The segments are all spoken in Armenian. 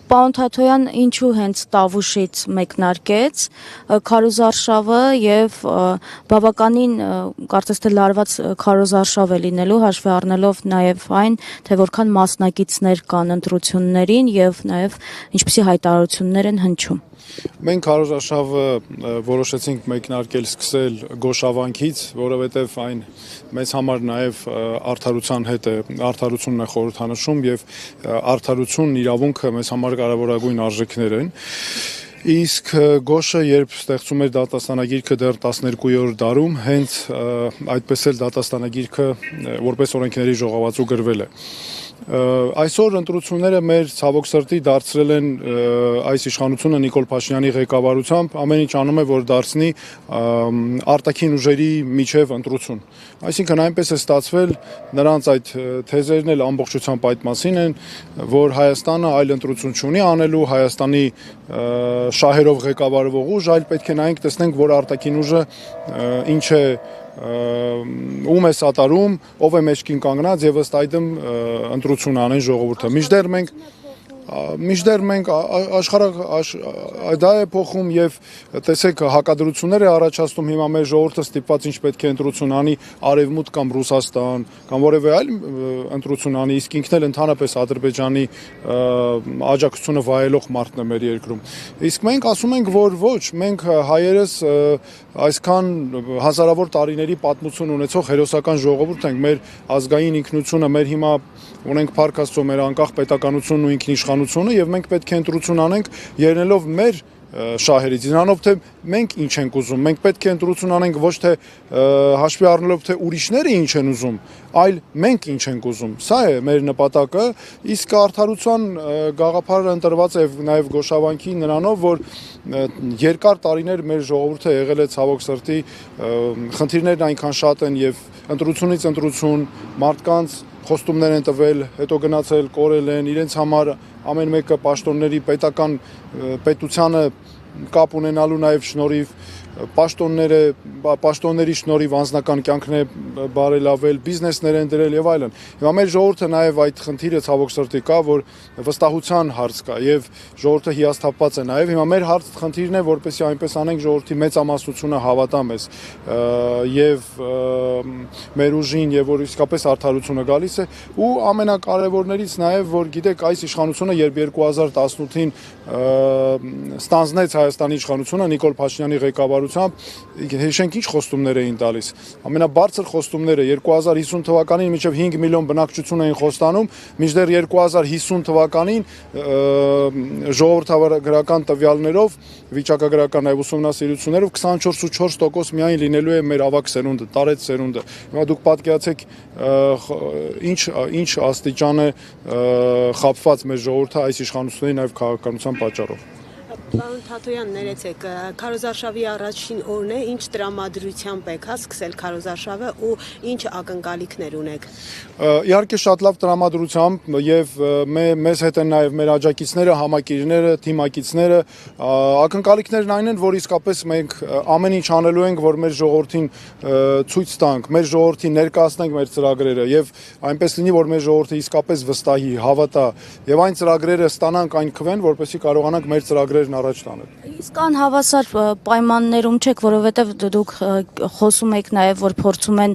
Պարոն Թաթոյան, ինչու հենց Տավուշից մեկնարկեց քարոզարշավը եւ բավականին կարծես թե լարված քարոզարշավ է լինելու, հաշվի առնելով նաեւ այն, թե որքան մասնակիցներ կան ընտրություններին եւ նաեւ ինչպիսի հայտարարություններ են հնչում։ Մենք քարոզարշավը որոշեցինք մեկնարկել սկսել Գոշավանքից, որովհետև այն մեզ համար նաև արդարության հետ է, արդարությունն է խորհրդանշում եւ արդարությունն, իրավունքը մեզ համար կարևորագույն արժեքներ են։ Իսկ Գոշը, երբ ստեղծում էր դատաստանագիրքը դեռ 12-րդ դարում, հենց այդպես էլ դատաստանագիրքը որպես օրենքների ժողովածու գրվել է։ Այսօր ընտրությունները մեր ցավոք սրտի դարձրել են այս իշխանությունը Նիկոլ Փաշինյանի ղեկավարությամբ ամեն ինչ անում է, որ դարձնի արտաքին ուժերի միջև ընտրություն։ Այսինքն այնպես է ստացվել, նրանց այդ թեզերն էլ ամբողջությամբ այդ մասին են, որ Հայաստանը այլ ընտրություն չունի անելու, Հայաստանի շահերով ղեկավարվող ուժ, այլ պետք է նայենք տեսնենք, որ արտաքին ուժը ինչ է ում է սատարում, ով է մեջքին կանգնած եւ ըստ այդմ ընտրություն անեն ժողովուրդը։ Մինչդեռ մենք դա է փոխում եւ տեսեք հակադրություններ է առաջացնում հիմա մեր ժողովուրդը ստիպված ինչ պետք է ընտրություն անի Արևմուտք կամ Ռուսաստան կամ որևէ այլ ընտրություն անի, իսկ ինքն էլ ընդհանրապես Ադրբեջանի աջակցությունը վայելող մարդն է մեր երկրում։ Իսկ մենք ասում ենք, որ ոչ, մենք հայերս այսքան հազարավոր տարիների պատմություն ունեցող հերոսական ժողովուրդ ենք, մեր ազգային ինքնությունը, մեր հիմա ունենք Փառք Աստծո մեր անկախ պետականությունն ու ինքնիշխանությունը եւ մենք պետք է ընտրություն անենք ելնելով մեր շահերից, նրանով թե մենք ինչ ենք ուզում, մենք պետք է ընտրություն անենք ոչ թե հաշվի առնելով թե ուրիշները ինչ են ուզում, այլ մենք ինչ ենք ուզում, սա է մեր նպատակը, իսկ արդարության գաղափարը ընտրված է նաև Գոշավանքի նրանով, որ երկար տարիներ մեր ժողովուրդը եղել է ցավոք սրտի, խնդիրներն այնքան շատ են եւ ընտրությունից ընտրություն, մարդկանց խոստումներ են տվել, հետո գնացել, կորել են, իրենց համար ամեն մեկը պաշտոնների պետությանը կապ ունենալու նաև շնորհիվ պաշտոնների շնորհիվ անձնական կյանքն է բարելավել, բիզնեսներ են դրել եւ այլն։ Հիմա մեր ժողովուրդը նաև այդ խնդիրը ցավոք սրտի կա, որ վստահության հարց կա եւ ժողովուրդը հիասթափված է նաև։ Հիմա մեր խնդիրն է, որպեսզի այնպես անենք ժողովրդի մեծամասնությունը հավատա մեզ եւ մեր ուժին եւ որ իսկապես արդարությունը գալիս է ու ամենակարևորներից նաև որ գիտեք այս իշխանությունը երբ 2018-ին ստանձնեց Հայաստանի իշխանությունը Նիկոլ Փաշինյանի ղեկավարությամբ հիշենք ինչ խոստումներ էին տալիս ամենաբարձր խոստումները 2050 թվականին մինչև 5 միլիոն բնակչություն էին խոստանում մինչդեռ 2050 թվականին ժողովրդագրական տվյալներով վիճակագրական նաև ուսումնասիրություններով 24.4% միայն լինելու է մեր ավագ սերունդը, տարեց սերունդը։ Հիմա դուք պատկերացեք ինչ աստիճան է խաբված մեր ժողովուրդը այս իշխանությունների նաև քաղաքականության պատճառով։ Պարոն Թաթոյան, ներեցեք, քարոզարշավի առաջին օրն է, ինչ տրամադրությամբ եք սկսել քարոզարշավը ու ինչ ակնկալիքներ ունեք։ Իհարկե շատ լավ տրամադրությամբ եւ մեզ հետ են նաեւ մեր աջակիցները, համակիրները, թիմակիցները, ակնկալիքներն այն են, որ իսկապես մենք ամեն ինչ անելու ենք, որ մեր ժողովրդին ցույց տանք, մեր ժողովրդին ներկայացնենք մեր ծրագրերը եւ այնպես լինի, որ մեր ժողովուրդը իսկապես վստահի, հավատա եւ այն ծրագրերը ստանանք այն քվեն, որպեսզի կարողանանք մեր ծրագրերն առաջ տանել։ Իսկ անհավասար պայմաններում չեք, որովհետև դուք խոսում եք նաև, որ փորձում են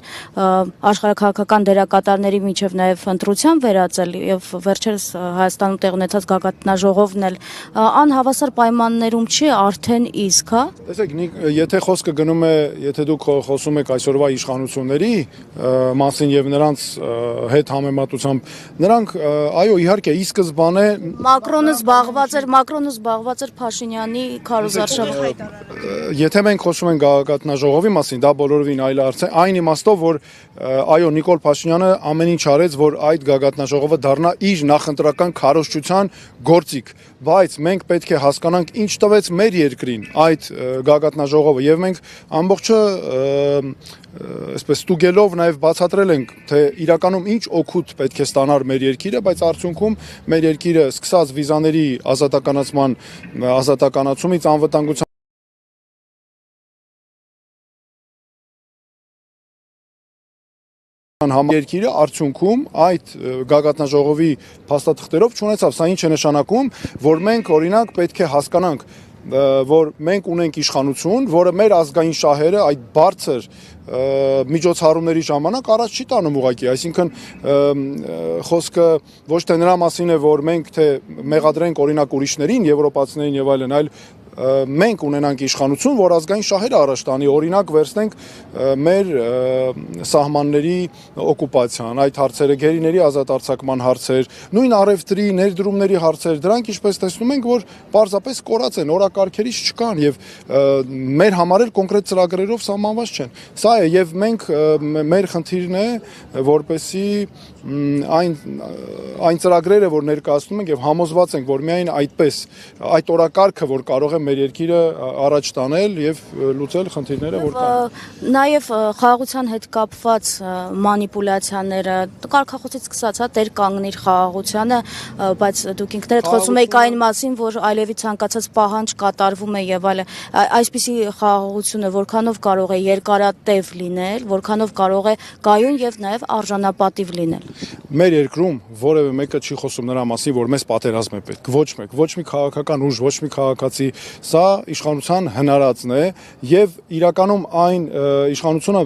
աշխարհաքաղաքական դերակատարների միջև նաև ընտրության վերածել եւ վերջերս Հայաստանում տեղ ունեցած գագաթնաժողովն էլ անհավասար պայմաններում չի արդեն իսկ, հա։ Տեսեք, եթե խոսքը գնում է, եթե դուք խոսում եք այսօրվա իշխանությունների մասին եւ նրանց հետ համեմատությամբ, նրանք այո, իհարկե, ի սկզբանե Մակրոնը զբաղված էր Փաշինյանի քարոզարշավը։ Եթե մենք խոսում ենք գագաթնաժողովի մասին, դա բոլորովին այլ հարց է, այն իմաստով, որ այո, Նիկոլ Փաշինյանը ամեն ինչ արեց, որ այդ գագաթնաժողովը դառնա իր նախընտրական քարոզչության գործիք, բայց մենք պետք է հասկանանք ինչ տվեց մեր երկրին այդ գագաթնաժողովը եւ մենք ամբողջը այսպես ստուգելով նաև բացատրել ենք, թե իրականում ինչ օգուտ պետք է ստանար մեր երկիրը, բայց արդյունքում մեր երկիրը սկսած վիզաների ազատականացումից անվտանգության Երկիրը արդյունքում այդ գագաթնաժողովի փաստաթղթերով չունեցավ, սա ինչ է նշանակում, որ մենք օրինակ պետք է հասկանանք, որ մենք ունենք իշխանություն, որը մեր ազգային շահերը այդ բարձր միջոցառումների ժամանակ առաջ չի տանում ուղղակի, այսինքն խոսքը ոչ թե նրա մասին է, որ մենք թե մեղադրենք օրինակ ուրիշներին, եվրոպացիներին եւ այլն, այլ մենք ունենանք իշխանություն, որ ազգային շահերը առաջ տանի, օրինակ վերցնենք մեր սահմանների օկուպացիան, այդ հարցերը, գերիների ազատ արձակման հարցեր, նույն առևտրի, ներդրումների հարցեր, դրանք ինչպես տեսնում ենք, որ պարզապես կորած են, օրակարգերից չկան եւ մեր համար էլ կոնկրետ ծրագրերով սահմանված չեն։ Սա է եւ մենք մեր խնդիրն է, որպեսի այն ծրագրերը, որ ներկայացնում ենք եւ համոզված ենք, որ միայն այդպես այդ օրակարգը, որ կարող է մեր երկիրը առաջ տանել եւ լուծել խնդիրները, որ կան։ Նաեւ խաղաղության հետ կապված մանիպուլյացիաները, կարգախոսից սկսած, հա, դեր կանգնիր խաղաղությանը, բայց դուք ինքներդ խոսում եք այն մասին, որ այլևի ցանկացած պահանջ կատարվում է եւ այլն։ Այսպիսի խաղաղությունը որքանով կարող է երկարատև լինել, որքանով կարող է կայուն եւ նաեւ արժանապատիվ լինել։ Մեր երկրում որևէ մեկը չի խոսում նրա մասին, որ մեզ պատերազմ է պետք։ Ոչ մեկ, ոչ մի քաղաքական ուժ, ոչ մի քաղաքացի, սա իշխանության հնարածն է եւ իրականում այն իշխանությունը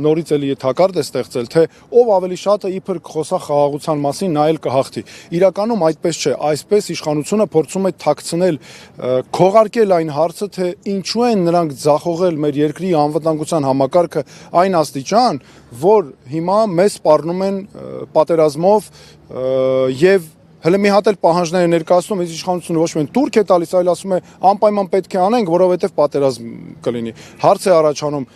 նորից էլի թակարդ է ստեղծել, թե ով ավելի շատ է իբր խոսա խաղաղության մասին, նա էլ կհաղթի։ Իրականում այդպես չէ, այսպես իշխանությունը փորձում է թաքցնել, քողարկել այն հարցը, թե ինչու են նրանք ձախողել մեր երկրի անվտանգության համակարգը այն աստիճան, որ հիմա մեզ սպառնում են պատերազմով եւ հələ մի հատ էլ պահանջները ներկայացնում, այս իշխանությունը ոչ միայն турք է տալիս, այլ ասում է անպայման պետք է անենք, որովհետև պատերազմ կլինի։ Հարց է առաջանում,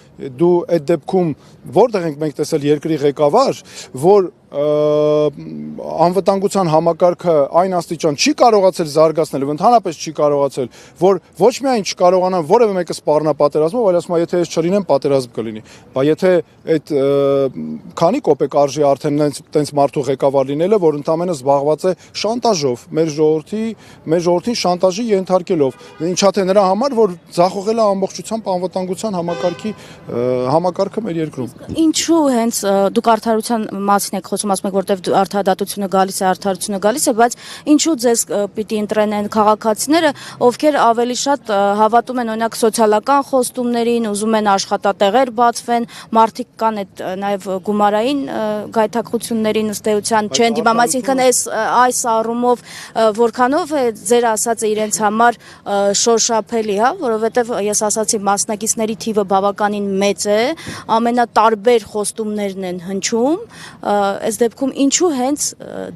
դու այդ դեպքում որտեղ ենք մենք տեսել երկրի ղեկավար, որ անվտանգության համակարգը այն աստիճան չի կարողացել զարգացնել, ընդհանրապես չի կարողացել, որ ոչ միայն չկարողանան որևէ մեկը սպառնա պատերազմով, այլ ասում է, եթե ես չլինեմ, պատերազմ կլինի։ Բա եթե այդ քանի կոպեկ արժի արդեն տենց մարդու ղեկավար լինելը, որ ընդամենը զբաղված է շանտաժով, մեր ժողովրդին շանտաժի ենթարկելով, ինչա թե նրա համար, որ ձախողել է ամբողջությամբ անվտանգության համակարգը մեր երկրում։ Ինչու հենց դուք արդարության մասին եք խոսում, ասում եք, որտեվ արդարադատությունը գալիս է, բայց ինչու ձեզ պիտի ընտրեն այն քաղաքացիները, ովքեր ավելի շատ հավատում են օրինակ սոցիալական խոստումներին, ուզում են աշխատատեղեր բացվեն, մարդիկ կան այդ նաև գումարային գայթակղություններին ըստ էության չեն դիմամ, այսինքն այս առումով որքանով է ձեր ասածը իրենց համար շոշափելի, հա, որովհետև ես ասացի մասնակիցների թիվը բավականին մեծ է, ամենատարբեր խոստումներն են հնչում, այս դեպքում ինչու հենց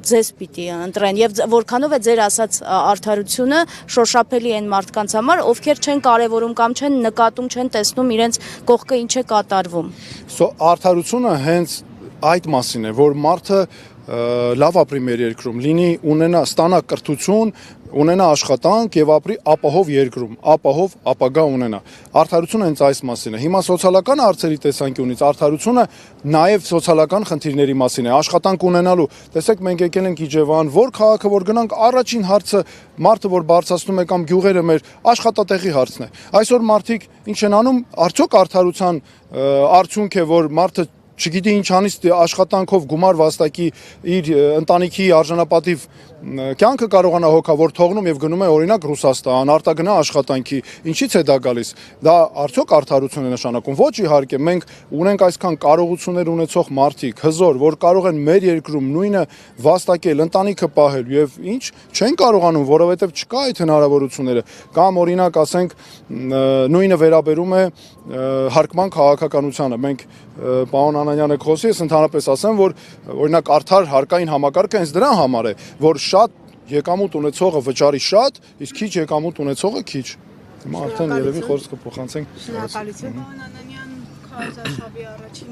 ձեզ պիտի ընտրեն եւ որքանով է ձեր ասած արդարությունը շոշափելի են մարդկանց համար, ովքեր չեն կարևորում կամ չեն նկատում, չեն տեսնում իրենց կողքը ինչ է կատարվում։ Արդարությունը հենց այդ մասին է, որ մարդը լավ ապրի մեր երկրում, ստանա կրթություն, ունենա աշխատանք եւ ապրի ապահով երկրում, ապահով ապագա ունենա։ Արդարությունը հենց այս մասին է։ Հիմա սոցիալական հարցերի տեսանկյունից արդարությունը նաեւ սոցիալական խնդիրների մասին է, աշխատանք ունենալու։ Տեսեք, մենք եկել ենք Իջևան, որ քաղաքը որ գնանք, առաջին հարցը մարդը որ բարձրացնում է կամ գյուղերը մեր աշխատատեղի հարցն է։ Այսօր մարդիկ ինչ են անում, արդյոք արդարության արդյունք է, որ մարդը չգիտի ինչ անից աշխատանքով գումար վաստակի իր ընտանիքի արժանապատիվ կյանքը կարողանա հոգա, որ թողնում եւ գնում է օրինակ Ռուսաստան, արտագնա աշխատանքի, ինչից է դա գալիս։ Դա արդյոք արդարություն է նշանակում։ Ոչ իհարկե, մենք ունենք այսքան կարողություններ ունեցող մարդիկ, հզոր, որ կարող են մեր երկրում նույնը վաստակել, ընտանիքը պահել եւ ինչ չեն կարողանում, որովհետեւ չկա այդ հնարավորությունները։ Կամ օրինակ ասենք նույնը վերաբերում է հարկման քաղաքականությանը։ Մենք պարոն Անանյանը խոսի, ես ընդհանրապես ասեմ, որ օրինակ արդար հարկային համակարգը հենց դրա համար է, որ շատ եկամուտ ունեցողը վճարի շատ, իսկ քիչ եկամուտ ունեցողը քիչ։ Հիմա արդեն երևի խոսքը փոխանցենք։ Շնորհակալություն, պարոն Անանյան, Քարոզարշավի առաջին